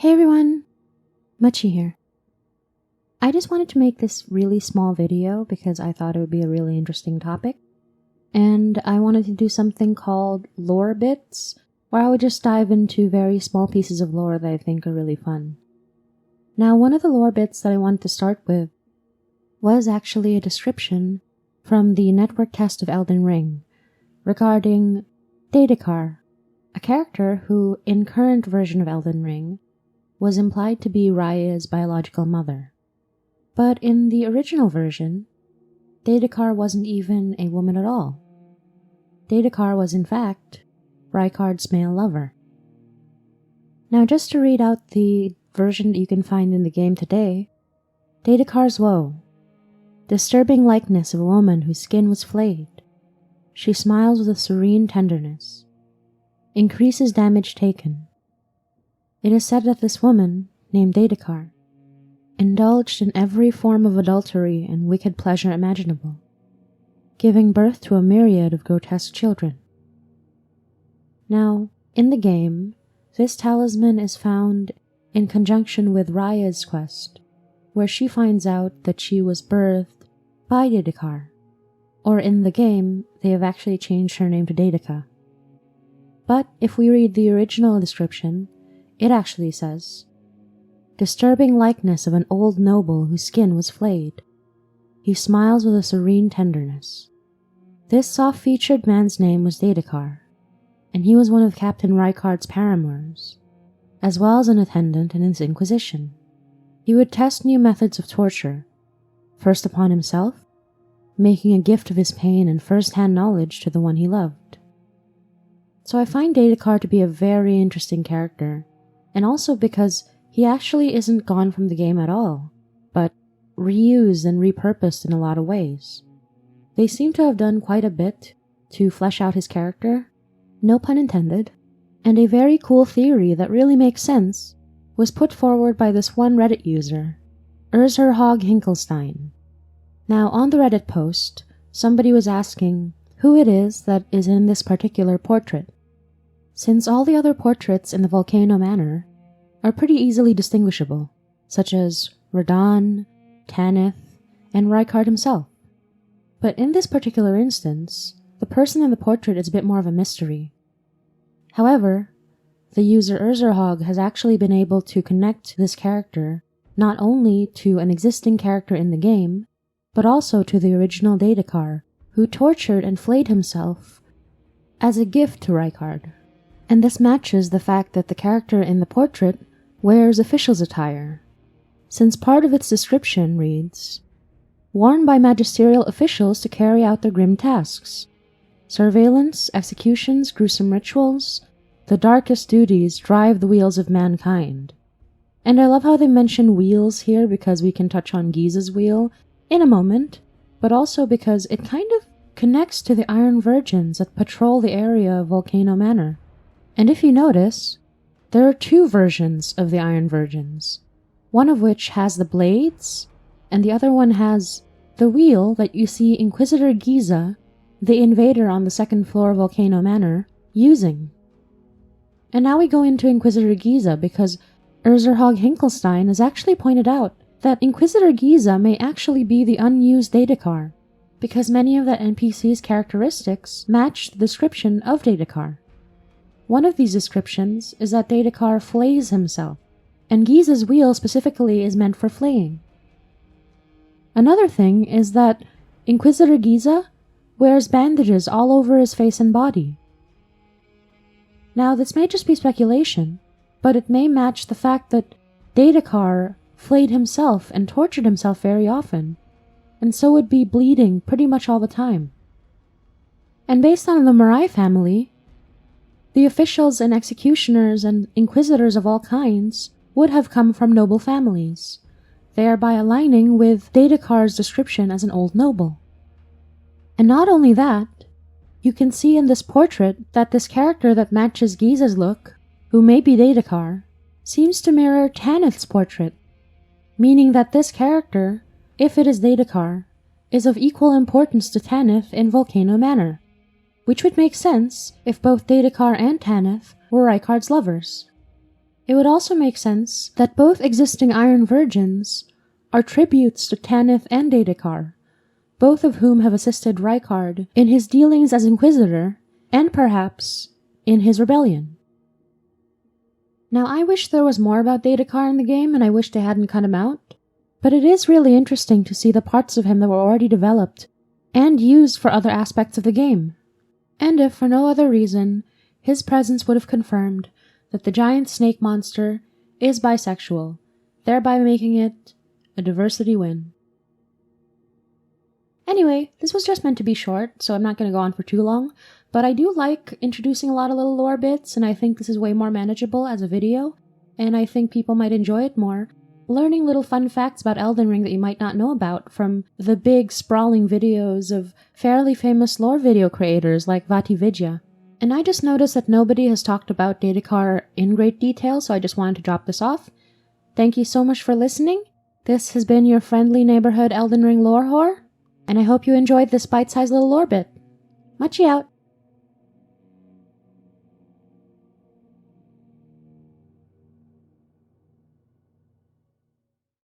Hey everyone, Machi here. I just wanted to make this really small video because I thought it would be a really interesting topic. And I wanted to do something called lore bits, where I would just dive into very small pieces of lore that I think are really fun. Now, one of the lore bits that I wanted to start with was actually a description from the network test of Elden Ring regarding Deidekar, a character who, in current version of Elden Ring, was implied to be Raya's biological mother. But in the original version, Deidekar wasn't even a woman at all. Deidekar was in fact Rykard's male lover. Now just to read out the version that you can find in the game today, Deidekar's woe. Disturbing likeness of a woman whose skin was flayed. She smiles with a serene tenderness. Increases damage taken. It is said that this woman, named Deidekar, indulged in every form of adultery and wicked pleasure imaginable, giving birth to a myriad of grotesque children. Now, in the game, this talisman is found in conjunction with Raya's quest, where she finds out that she was birthed by Deidekar, or in the game, they have actually changed her name to Deideka. But if we read the original description, it actually says, disturbing likeness of an old noble whose skin was flayed. He smiles with a serene tenderness. This soft-featured man's name was Deidekar, and he was one of Captain Rykard's paramours, as well as an attendant in his inquisition. He would test new methods of torture, first upon himself, making a gift of his pain and first-hand knowledge to the one he loved. So I find Deidekar to be a very interesting character, and also because he actually isn't gone from the game at all, but reused and repurposed in a lot of ways. They seem to have done quite a bit to flesh out his character, no pun intended, and a very cool theory that really makes sense was put forward by this one Reddit user, Erzerhog Hinkelstein. Now, on the Reddit post, somebody was asking who it is that is in this particular portrait, since all the other portraits in the Volcano Manor are pretty easily distinguishable, such as Radahn, Tanith, and Rykard himself. But in this particular instance, the person in the portrait is a bit more of a mystery. However, the user Erzerhog has actually been able to connect this character not only to an existing character in the game, but also to the original Deidekar, who tortured and flayed himself as a gift to Rykard. And this matches the fact that the character in the portrait wears official's attire, since part of its description reads, worn by magisterial officials to carry out their grim tasks. Surveillance, executions, gruesome rituals, the darkest duties drive the wheels of mankind. And I love how they mention wheels here because we can touch on Giza's wheel in a moment, but also because it kind of connects to the Iron Virgins that patrol the area of Volcano Manor. And if you notice, there are two versions of the Iron Virgins, one of which has the blades, and the other one has the wheel that you see Inquisitor Giza, the invader on the second floor of Volcano Manor, using. And now we go into Inquisitor Giza because Erzerhog Hinkelstein has actually pointed out that Inquisitor Giza may actually be the unused Deidekar, because many of that NPC's characteristics match the description of Deidekar. One of these descriptions is that Deidekar flays himself, and Giza's wheel specifically is meant for flaying. Another thing is that Inquisitor Giza wears bandages all over his face and body. Now, this may just be speculation, but it may match the fact that Deidekar flayed himself and tortured himself very often, and so would be bleeding pretty much all the time. And based on the Mirai family, the officials and executioners and inquisitors of all kinds would have come from noble families, thereby aligning with Deidekar's description as an old noble. And not only that, you can see in this portrait that this character that matches Giza's look, who may be Deidekar, seems to mirror Tanith's portrait, meaning that this character, if it is Deidekar, is of equal importance to Tanith in Volcano Manor, which would make sense if both Deidekar and Tanith were Rykard's lovers. It would also make sense that both existing Iron Virgins are tributes to Tanith and Daedakar, both of whom have assisted Rykard in his dealings as Inquisitor, and perhaps in his rebellion. Now, I wish there was more about Daedakar in the game, and I wish they hadn't cut him out, but it is really interesting to see the parts of him that were already developed and used for other aspects of the game. And if for no other reason, his presence would have confirmed that the giant snake monster is bisexual, thereby making it a diversity win. Anyway, this was just meant to be short, so I'm not going to go on for too long, but I do like introducing a lot of little lore bits, and I think this is way more manageable as a video, and I think people might enjoy it more. Learning little fun facts about Elden Ring that you might not know about from the big, sprawling videos of fairly famous lore video creators like VatiVidya. And I just noticed that nobody has talked about Daedakar in great detail, so I just wanted to drop this off. Thank you so much for listening. This has been your friendly neighborhood Elden Ring lore whore, and I hope you enjoyed this bite-sized little lore bit. Muchie out!